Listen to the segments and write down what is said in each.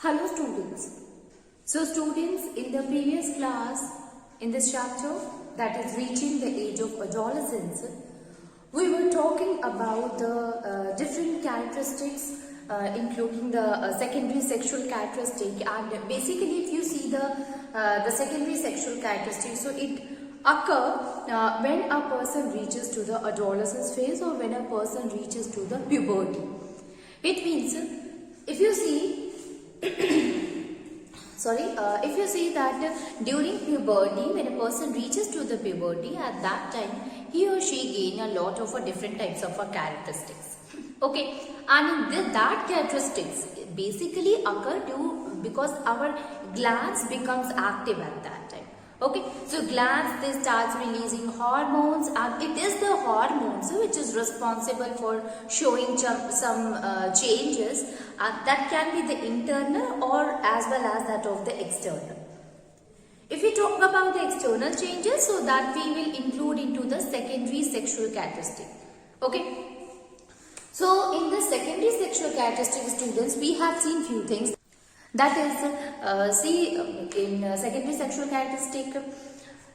Hello students. So students, in the previous class, in this chapter that is reaching the age of adolescence, we were talking about the different characteristics including the secondary sexual characteristic, and basically if you see the secondary sexual characteristic, so it occur when a person reaches to the adolescence phase or when a person reaches to the puberty. It means if you see if you see that during puberty, when a person reaches to the puberty, at that time he or she gain a lot of different types of characteristics. Okay, and that characteristics basically occur because our glands becomes active at that time. Okay, so glands, they starts releasing hormones, and it is the hormones which is responsible for showing some changes that can be the internal or as well as that of the external. If we talk about the external changes, so that we will include into the secondary sexual characteristic. Okay, so in the secondary sexual characteristic, students, we have seen few things. That is, in secondary sexual characteristic,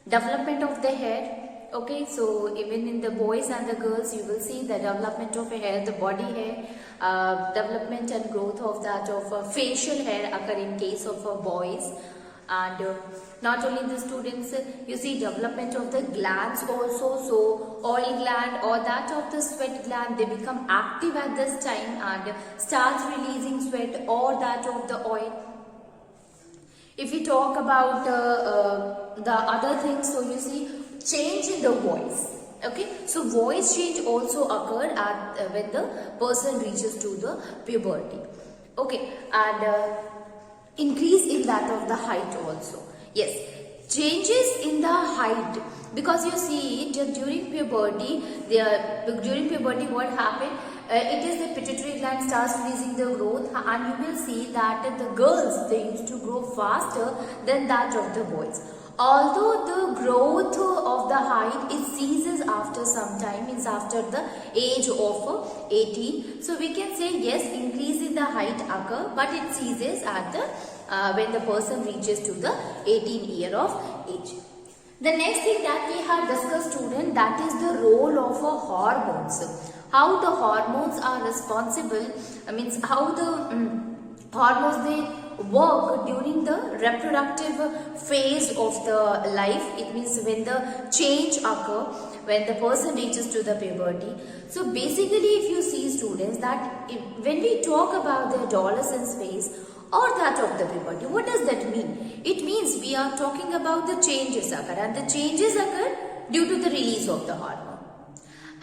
development of the hair. Okay, so even in the boys and the girls, you will see the development of hair, the body hair, development and growth of that of facial hair occur in case of boys. And not only the students, you see development of the glands also. So oil gland or that of the sweat gland, they become active at this time and starts releasing sweat or that of the oil. If we talk about the other things, so you see change in the voice. Okay, so voice change also occurred at when the person reaches to the puberty. Okay, and increase in that of the height also. Yes, changes in the height, because you see during puberty, what happened? It is the pituitary gland starts releasing the growth, and you will see that the girls, they used to grow faster than that of the boys. Although the growth of the height, it ceases after some time, means after the age of 18. So we can say yes, increase in the height occur, but it ceases at the when the person reaches to the 18 year of age. The next thing that we have discussed, student, that is the role of hormones. How the hormones are responsible, means how the hormones, they work during the reproductive phase of the life. It means when the change occur, when the person reaches to the puberty. So basically if you see, students, that when we talk about the adolescence phase or that of the puberty, what does that mean? It means we are talking about the changes occur, and the changes occur due to the release of the hormone.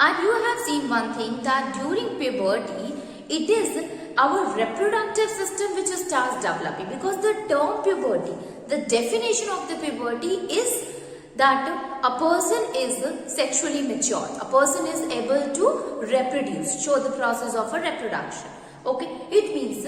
And you have seen one thing, that during puberty, it is our reproductive system which starts developing, because the term puberty, the definition of the puberty is that a person is sexually mature, a person is able to reproduce, show the process of a reproduction. Okay, it means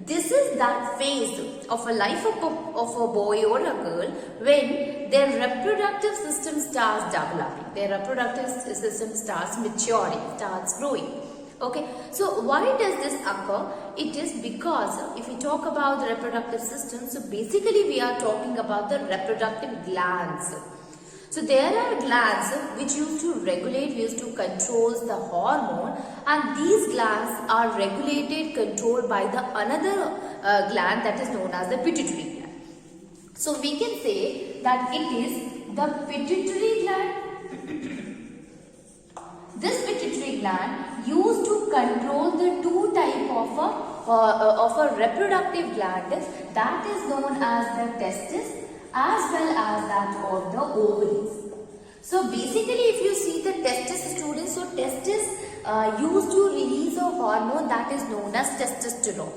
this is that phase of a life of a boy or a girl when their reproductive system starts developing, their reproductive system starts maturing, starts growing. Okay, so why does this occur? It is because if we talk about the reproductive system, so basically we are talking about the reproductive glands. So there are glands which used to regulate, used to control the hormone, and these glands are regulated, controlled by the another gland that is known as the pituitary gland. So we can say that it is the pituitary gland. This pituitary gland used to control the two type of a reproductive gland that is known as the testis as well as that of the ovaries. So basically if you see the testis, students, so testis used to release a hormone that is known as testosterone.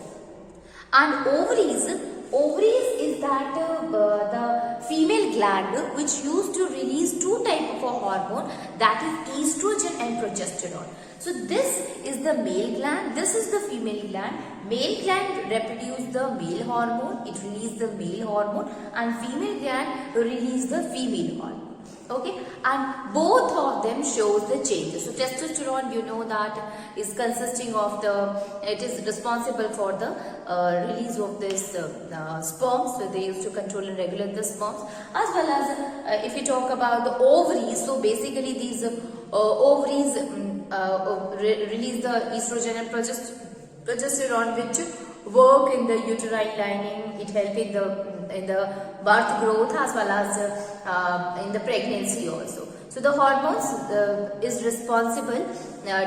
And ovaries is that the female gland which used to release two type of a hormone, that is estrogen and progesterone. So this is the male gland, this is the female gland. Male gland reproduce the male hormone, it release the male hormone, and female gland release the female hormone. Okay, and both of them shows the changes. So testosterone, you know that is consisting of it is responsible for the release of this sperms. So they used to control and regulate the sperms, as well as if we talk about the ovaries. So basically these ovaries release the estrogen and progesterone, which work in the uterine lining. It helps in the birth growth as well as in the pregnancy also. So the hormones is responsible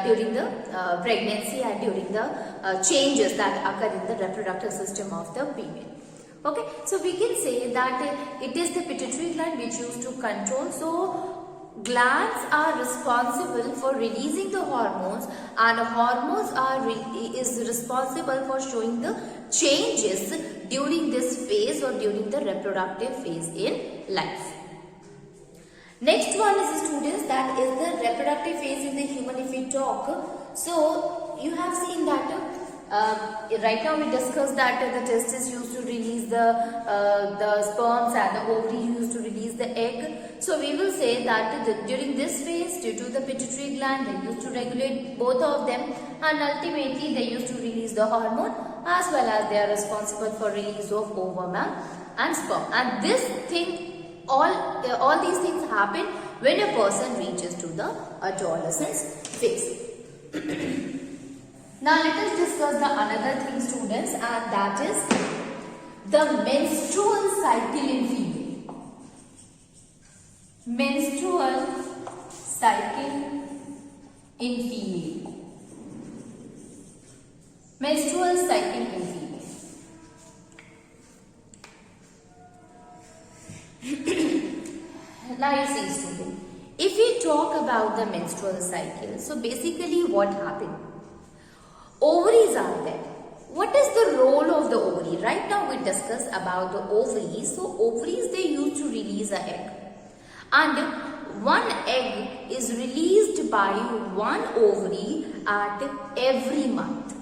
during the pregnancy and during the changes that occur in the reproductive system of the female. Okay, so we can say that it is the pituitary gland which used to control. So glands are responsible for releasing the hormones, and hormones is responsible for showing the changes during this phase or during the reproductive phase in life. Next one is, students, that is the reproductive phase in the human if we talk. So you have seen that right now we discussed that the testes used to release the sperms and the ovary used to release the egg. So we will say that during this phase, due to the pituitary gland, they used to regulate both of them, and ultimately they used to release the hormone, as well as they are responsible for release of ovum and sperm. And this thing, all these things happen when a person reaches to the adolescence phase. Now let us discuss the another thing, students, and that is the menstrual cycle in female. Menstrual cycle in female. Menstrual cycle in female. Now you see, student, if we talk about the menstrual cycle, so basically what happened? Ovaries are there. What is the role of the ovary? Right now we discuss about the ovaries. So ovaries, they used to release an egg. And one egg is released by one ovary at every month.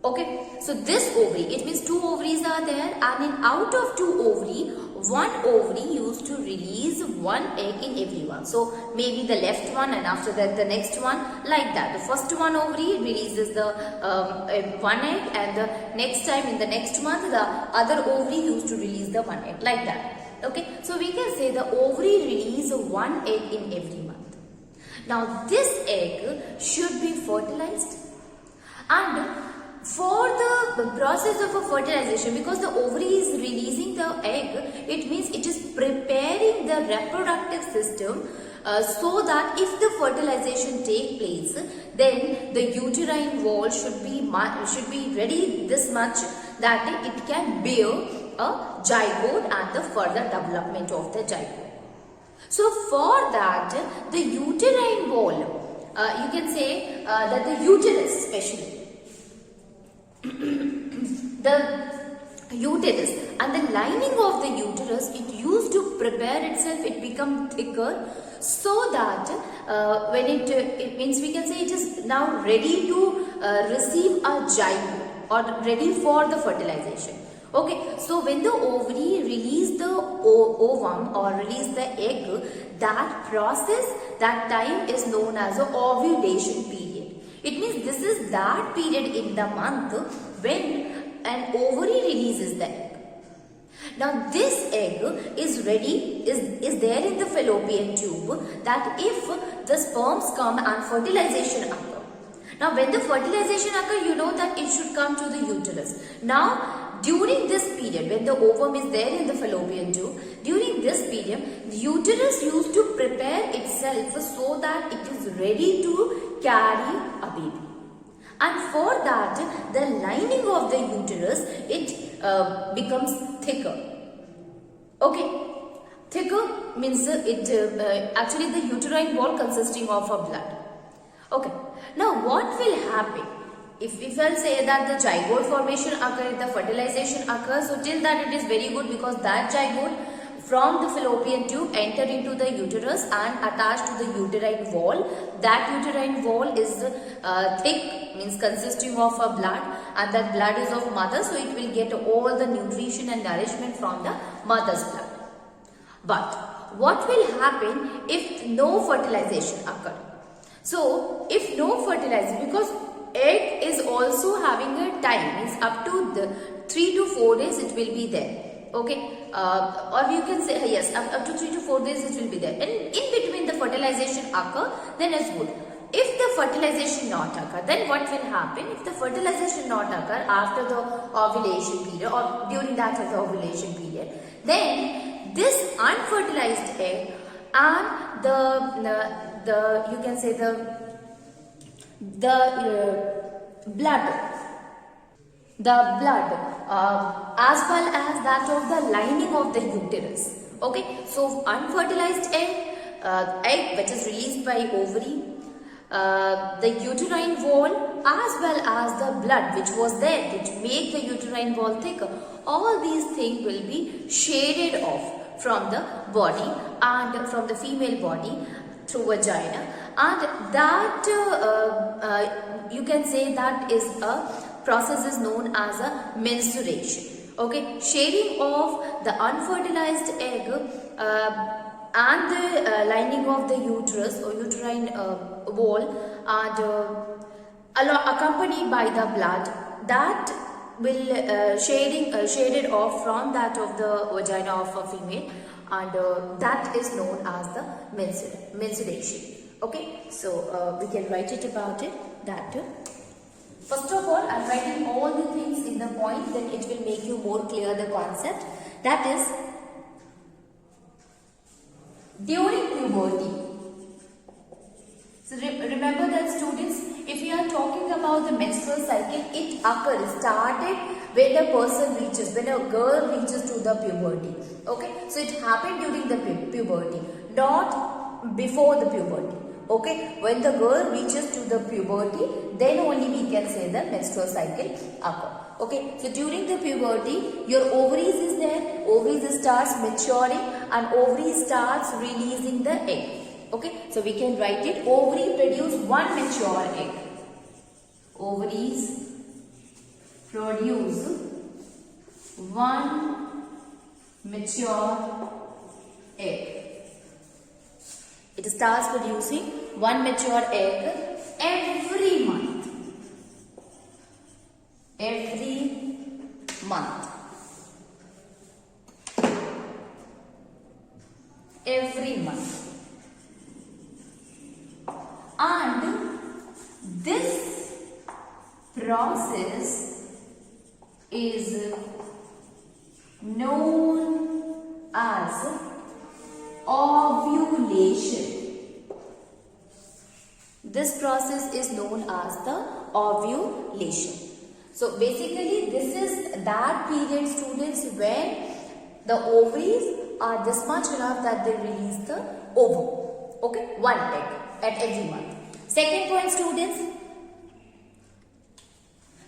Okay, so this ovary, it means two ovaries are there, and in out of two ovary, one ovary used to release one egg in every one. So maybe the left one, and after that the next one, like that. The first one ovary releases the one egg, and the next time in the next month the other ovary used to release the one egg, like that. Okay, so we can say the ovary release one egg in every month. Now this egg should be fertilized, and for the process of a fertilization, because the ovary is releasing the egg, it means it is preparing the reproductive system so that if the fertilization take place, then the uterine wall should be ready this much that it can bear a zygote and the further development of the zygote. So for that, the uterine wall, you can say that the uterus especially, the uterus and the lining of the uterus, it used to prepare itself, it become thicker, so that when it means we can say it is now ready to receive a zygote or ready for the fertilization. Okay, so when the ovary release the ovum or release the egg, that process, that time is known as the ovulation period. It means this is that period in the month when an ovary releases the egg. Now this egg is ready, is there in the fallopian tube, that if the sperms come and fertilization occur. Now when the fertilization occur, you know that it should come to the uterus. Now during this period, when the ovum is there in the fallopian tube, during this period, the uterus used to prepare itself so that it is ready to carry a baby. And for that, the lining of the uterus, it becomes thicker. Okay, thicker means actually the uterine wall consisting of a blood. Okay, now what will happen? If I'll say that the zygote formation occurs, the fertilization occurs, so till that it is very good, because that zygote from the fallopian tube enter into the uterus and attached to the uterine wall. That uterine wall is thick, means consisting of a blood, and that blood is of mother, so it will get all the nutrition and nourishment from the mother's blood. But what will happen if no fertilization occur? So if no fertilization, because egg is also having a time, means up to the 3 to 4 days it will be there. Okay, or you can say yes, up to 3 to 4 days it will be there, and in between the fertilization occur, then it's good. If the fertilization not occur, then what will happen? If the fertilization not occur after the ovulation period or during that of the ovulation period, then this unfertilized egg and the you can say the blood as well as that of the lining of the uterus. Okay, so unfertilized egg which is released by ovary, the uterine wall as well as the blood which was there, which make the uterine wall thicker, all these things will be shaded off from the body and from the female body through vagina, and that you can say that is a process is known as a menstruation. Okay, shading of the unfertilized egg and the lining of the uterus or uterine wall, and accompanied by the blood, that will shaded off from that of the vagina of a female, and that is known as the menstruation. Okay, so we can write it about it that. First of all, I am writing all the things in the point, then it will make you more clear the concept. That is, during puberty. So remember that students, if we are talking about the menstrual cycle, it started when the person reaches, when a girl reaches to the puberty. Okay, so it happened during the puberty, not before the puberty. Okay, when the girl reaches to the puberty, then only we can say the menstrual cycle occur. Okay, so during the puberty, your ovaries is there, ovaries starts maturing and ovaries starts releasing the egg. Okay, so we can write it, ovary produce one mature egg. Ovaries produce one mature egg. It starts producing one mature egg every month. Every month. Every month. And this process is known as ovulation. This process is known as the ovulation. So basically this is that period, students, when the ovaries are this much enough that they release the ovum. Okay, one egg at every month. Second point, students.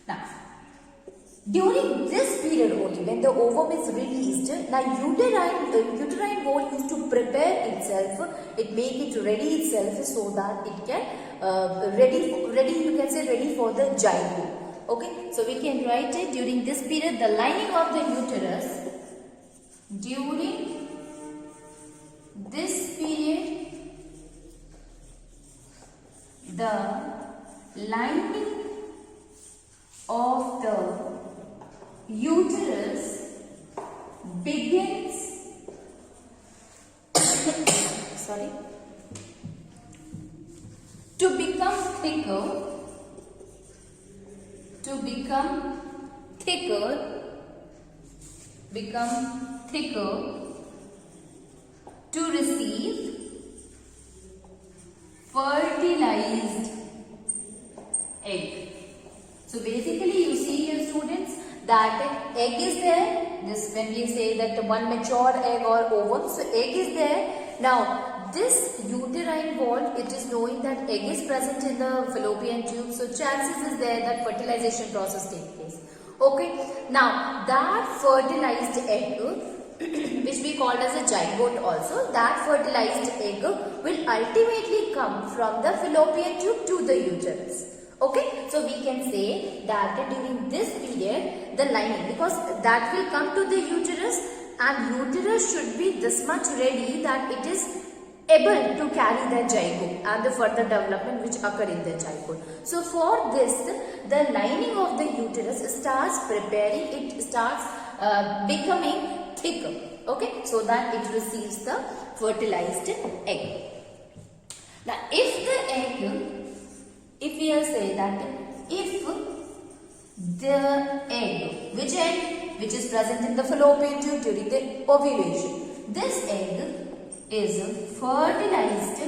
Now, during this period only, when the ovum is released, the uterine wall used to prepare itself, it make it ready itself so that it can ready for the zygote. Okay, so we can write it, during this period, the lining of the uterus, during this period, the lining of the uterus begins to become thicker, to receive fertilized egg. So basically you see here, students, that egg is there. This, when we say that one mature egg or ovum, so egg is there. Now this uterine wall, it is knowing that egg is present in the fallopian tube, so chances is there that fertilization process takes place. Okay, now that fertilized egg which we call as a zygote also, that fertilized egg will ultimately come from the fallopian tube to the uterus. Okay, so we can say that during this period, the lining, because that will come to the uterus and uterus should be this much ready that it is able to carry the zygote and the further development which occur in the zygote. So for this, the lining of the uterus starts preparing, it starts becoming thicker, okay, so that it receives the fertilized egg. Now if the egg, if we are say that if the egg, which egg, which is present in the fallopian tube during the ovulation, this egg is fertilized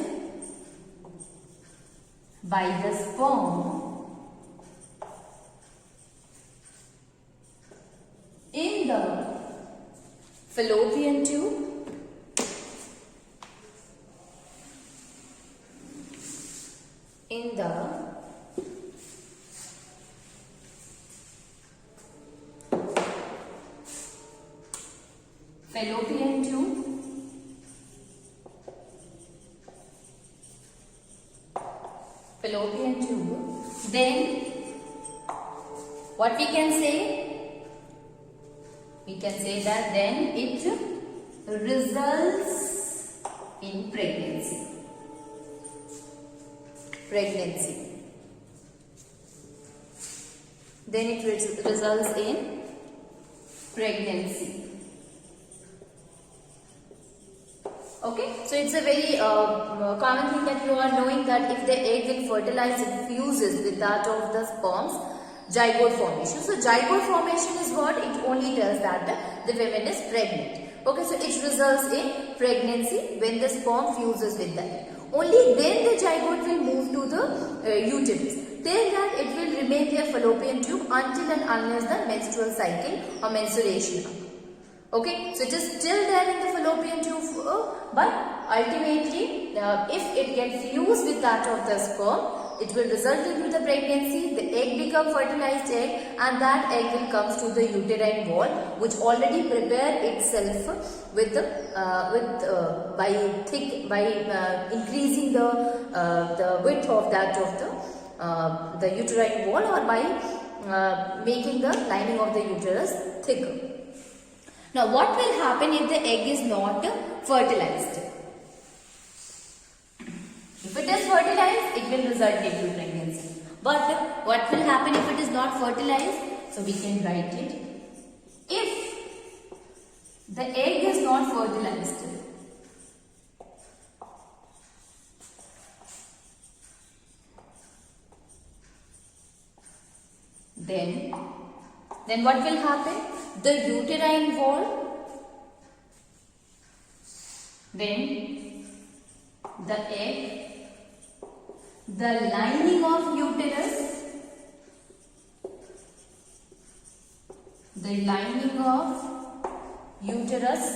by the sperm in the fallopian tube in the fallopian tube then what we can say? We can say that then it results in pregnancy. Then it results in pregnancy. Okay, so it's a very common thing that you are knowing that if the egg will fertilize, it fuses with that of the sperm's zygote formation. So zygote formation is what? It only tells that the woman is pregnant. Okay, so it results in pregnancy when the sperm fuses with the egg. Only then the zygote will move to the uterus. Till that it will remain their fallopian tube until and unless the menstrual cycle or menstruation. Okay, so it is still there in the fallopian tube, but ultimately if it gets fused with that of the sperm, it will result into the pregnancy, the egg becomes fertilized egg, and that egg will comes to the uterine wall, which already prepared itself with by increasing the width of that of the uterine wall, or by making the lining of the uterus thicker. Now what will happen if the egg is not fertilized? If it is fertilized, it will result into pregnancy. But what will happen if it is not fertilized? So we can write it. If the egg is not fertilized, then what will happen? The uterine wall, then the egg, the lining of uterus,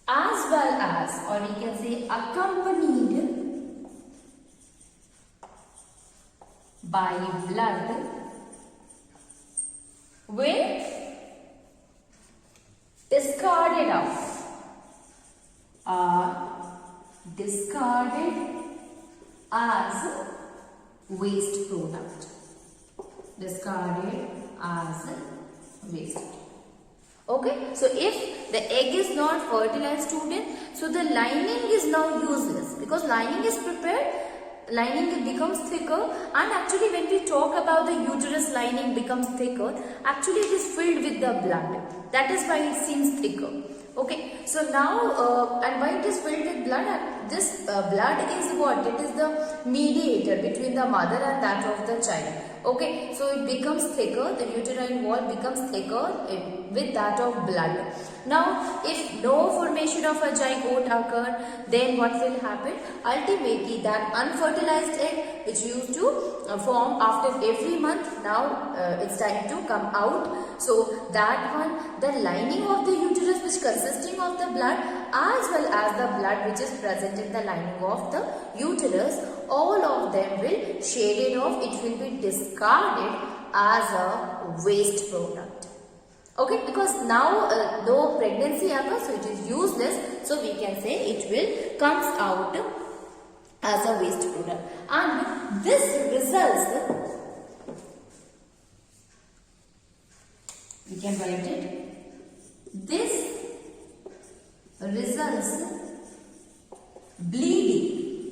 as well as, or we can say accompanied by blood, will discarded as waste product. Okay, so if the egg is not fertilized, student, so the lining is now useless, because lining is prepared, lining becomes thicker, and actually when we talk about the uterus lining becomes thicker, actually it is filled with the blood. That is why it seems thicker. Okay, so now and why it is filled with blood? And this blood is what? It is the mediator between the mother and that of the child. Okay, so it becomes thicker, the uterine wall becomes thicker with that of blood. Now, if no formation of a zygote occur, then what will happen? Ultimately, that unfertilized egg which used to form after every month, now it's time to come out. So, that one, the lining of the uterus which consisting of the blood as well as the blood which is present in the lining of the uterus, all of them will shade it off. It will be discarded as a waste product. Okay, because now no pregnancy occurs, so it is useless. So we can say it will comes out as a waste product, and this results We can write it. This results bleeding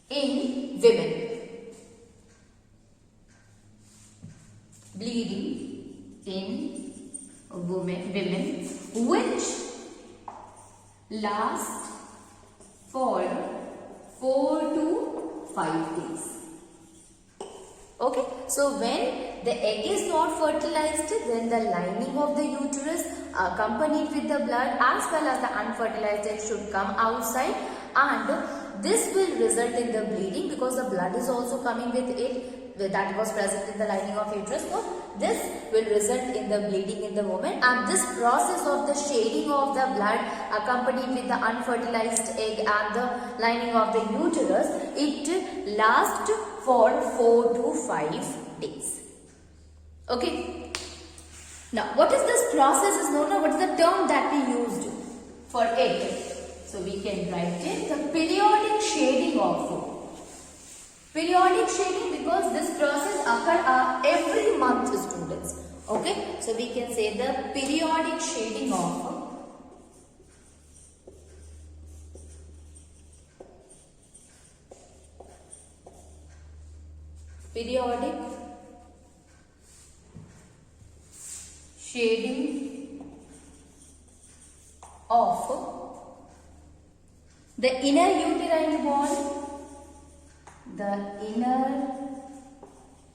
in women. Bleeding in women which last for 4 to 5 days. Okay, so when the egg is not fertilized, then the lining of the uterus accompanied with the blood as well as the unfertilized egg should come outside, and this will result in the bleeding because the blood is also coming with it that was present in the lining of uterus. So this will result in the bleeding in the woman, and this process of the shedding of the blood accompanied with the unfertilized egg and the lining of the uterus, it lasts for 4 to 5 days. Okay. Now what is this process is known, what is the term that we used for it? So we can write it, the periodic shedding of food. Periodic shedding, because this process occurs every month, students. Okay, so we can say the periodic shedding of the inner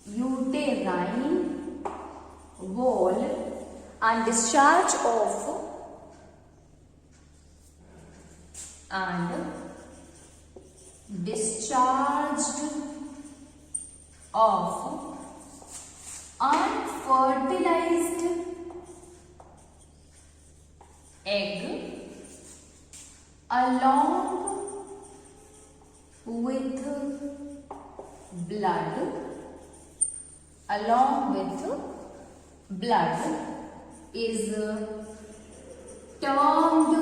uterine wall, and discharge of unfertilized egg along with blood is termed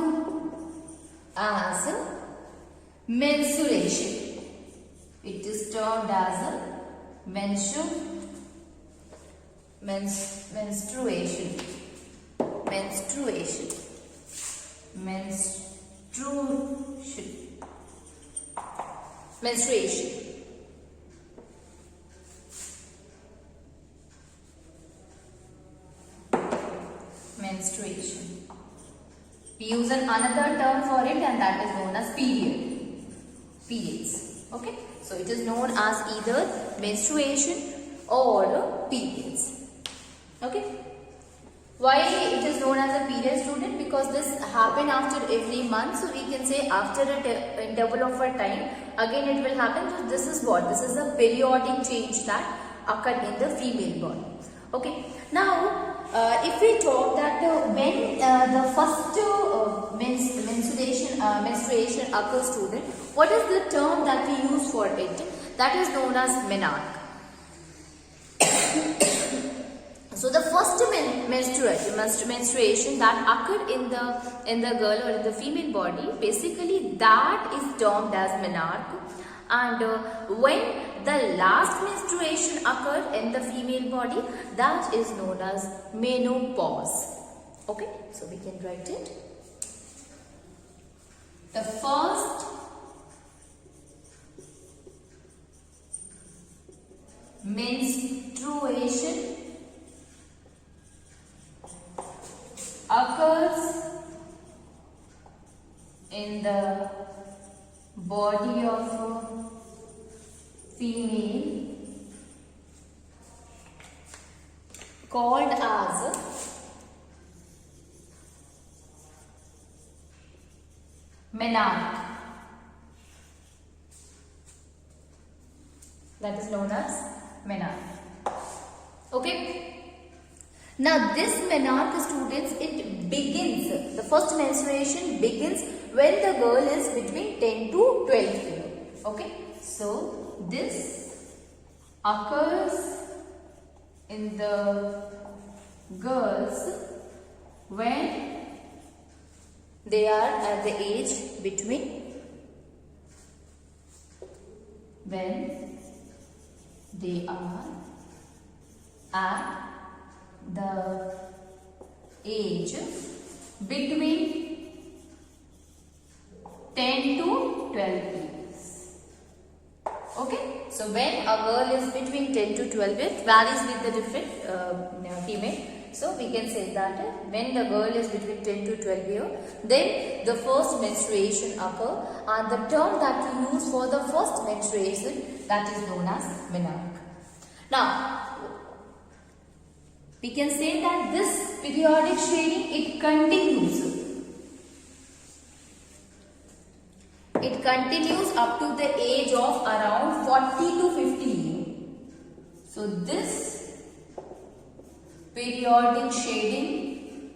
as menstruation. It is termed as menstruation. We use another term for it, and that is known as periods. Okay, so it is known as either menstruation or periods. Okay, why it is known as a period, student? Because this happen after every month, so we can say after an interval of a time again it will happen. So this is what? This is a periodic change that occur in the female body. Okay, now if we talk that when the first menstruation occurs, student, what is the term that we use for it? That is known as menarche. So the first menstruation that occurred in the girl or in the female body, basically that is termed as menarche. And when the last menstruation occurred in the female body, that is known as menopause. Okay, so we can write it. The first menstruation occurs in the body of a female called as menarche. That is known as menarche. Okay. Now this menarche, students, it begins, the first menstruation begins when the girl is between 10 to 12 years. Okay, so this occurs in the girls when they are at the age between the age between 10 to 12 years. Okay, so when a girl is between 10 to 12, it varies with the different female. So we can say that when the girl is between 10 to 12 years, then the first menstruation occur, and the term that we use for the first menstruation, that is known as menarche. Now, we can say that this periodic shading, it continues. It continues up to the age of around 40 to 50 years. So this periodic shading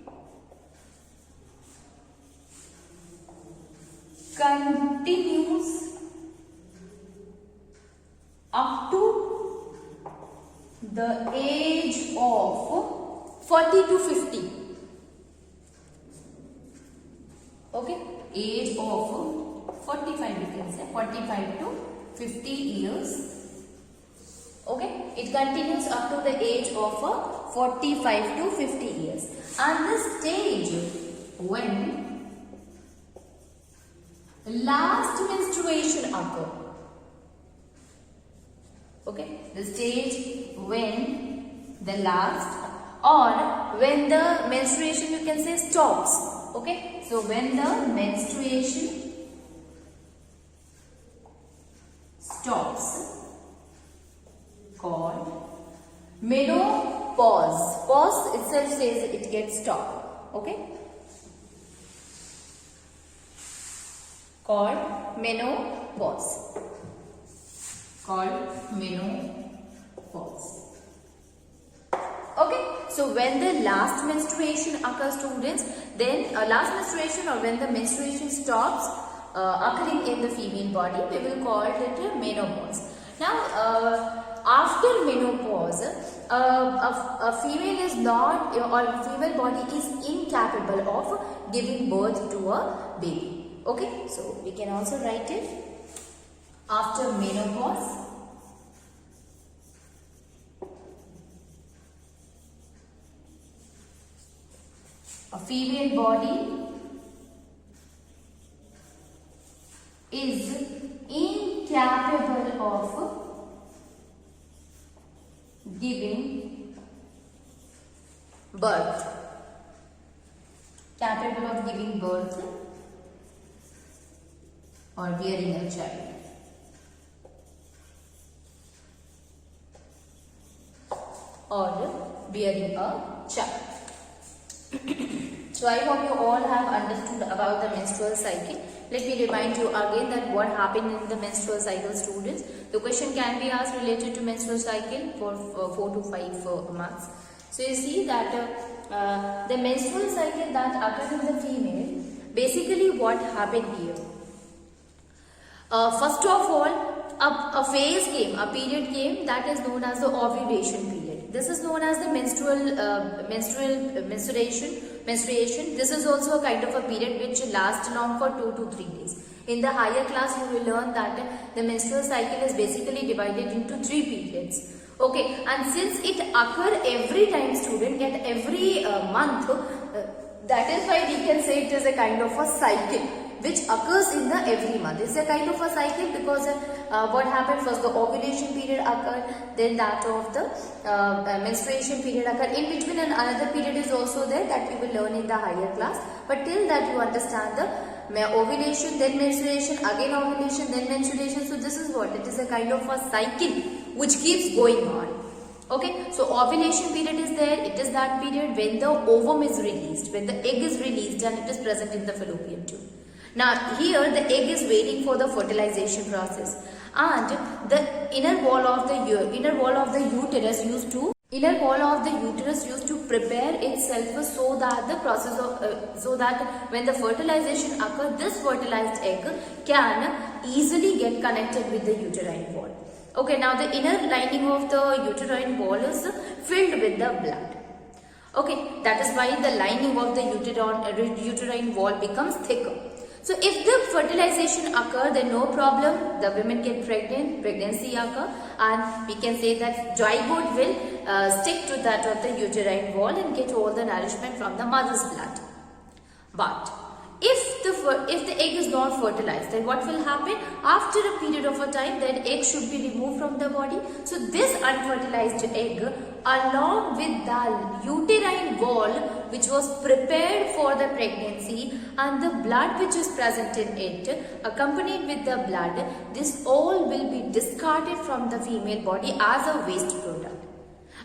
continues up to the age of 40 to 50. Okay, age of 45, we can say 45 to 50 years. Okay, it continues up to the age of 45 to 50 years. And the stage when last menstruation occur. Okay, the stage when the last, or when the menstruation, you can say, stops. Okay, so when the menstruation stops, called menopause. Pause itself says it gets stopped. Okay, called menopause. Called menopause. Okay, so when the last menstruation occurs, students, then last menstruation, or when the menstruation stops occurring in the female body, we will call it menopause. Now, after menopause, a female is not, or female body is incapable of giving birth to a baby. Okay, so we can also write it after menopause. A female body is incapable of giving birth. Capable of giving birth or bearing a child. Or bearing a child. So I hope you all have understood about the menstrual cycle. Let me remind you again that what happened in the menstrual cycle, students. The question can be asked related to menstrual cycle for 4 to 5 months. So you see that the menstrual cycle that occurs in the female, basically what happened here. First of all, a phase came, a period came, that is known as the ovulation period. This is known as the menstruation. This is also a kind of a period which lasts long for 2 to 3 days. In the higher class, you will learn that the menstrual cycle is basically divided into 3 periods. Okay, and since it occurs every time, student, at every month, that is why we can say it is a kind of a cycle which occurs in the every month. It's a kind of a cycle because what happened first, the ovulation period occurred, then that of the menstruation period occurred. In between, another period is also there that you will learn in the higher class. But till that you understand the ovulation, then menstruation, again ovulation, then menstruation. So this is what? It is a kind of a cycle which keeps going on. Okay, so ovulation period is there. It is that period when the ovum is released, when the egg is released and it is present in the fallopian tube. Now here the egg is waiting for the fertilization process, and the inner wall of the uterus used to prepare itself so that the process of so that when the fertilization occurs, this fertilized egg can easily get connected with the uterine wall. Okay, now the inner lining of the uterine wall is filled with the blood. Okay, that is why the lining of the uterine wall becomes thicker. So if the fertilization occur, then no problem, the women get pregnant, pregnancy occur, and we can say that zygote will stick to that of the uterine wall and get all the nourishment from the mother's blood. But if the egg is not fertilized, then what will happen? After a period of a time, that egg should be removed from the body. So this unfertilized egg, along with the uterine wall which was prepared for the pregnancy and the blood which is present in it, accompanied with the blood, this all will be discarded from the female body as a waste product.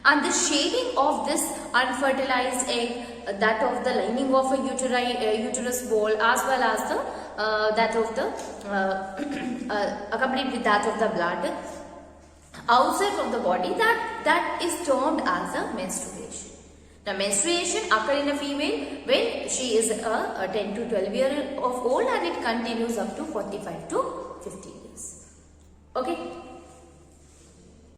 And the shading of this unfertilized egg, that of the lining of a uterus wall, as well as the that of the accompanied with that of the blood outside from the body, that is termed as a menstruation. Now menstruation occur in a female when she is a 10 to 12 year of old, and it continues up to 45 to 50 years. Okay.